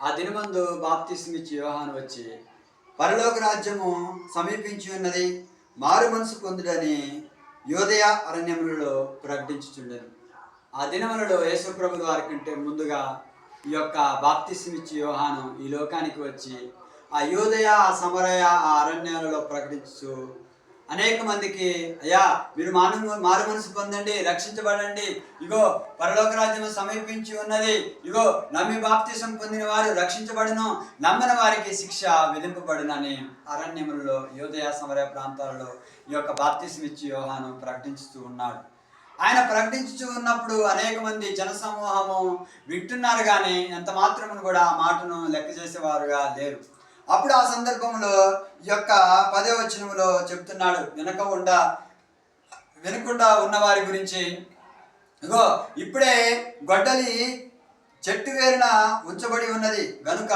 ఆ దినమందు బాప్తిస్మిచ్చి యోహాను వచ్చి పరలోక రాజ్యము సమీపించి ఉన్నది, మారు మనసు పొందుడని యోదయ అరణ్యములలో ప్రకటించుచుండెను. ఆ దినములలో యేసుప్రభుల వారి కంటే ముందుగా ఈ యొక్క బాప్తిస్మిచ్చి యోహాను ఈ లోకానికి వచ్చి ఆ యోదయ, ఆ సమరయ, ఆ అరణ్యాలలో ప్రకటించు అనేక మందికి, అయ్యా మీరు మారు మనసు పొందండి, రక్షించబడండి, ఇగో పరలోక రాజ్యం సమీపించి ఉన్నది, ఇగో నమ్మి బాప్తిసం పొందిన వారు రక్షించబడును, నమ్మని వారికి శిక్ష విధింపబడునని అరణ్యములలో యోదయ సమరయ ప్రాంతాలలో ఈ యొక్క బాప్తిస్మిచ్చి యోహాను ప్రకటించుతూ ఉన్నాడు. ఆయన ప్రకటించుతూ ఉన్నప్పుడు అనేక మంది జనసమూహము వింటున్నారు, కానీ ఎంత మాత్రమును కూడా ఆ మాటను లెక్క చేసేవారుగా లేరు. అప్పుడు ఆ సందర్భంలో ఈ యొక్క 10వ వచనంలో చెప్తున్నాడు, వినకుండా ఉన్న వారి గురించి. ఇగో ఇప్పుడే గొడ్డలి చెట్టు వేరున ఉంచబడి ఉన్నది గనుక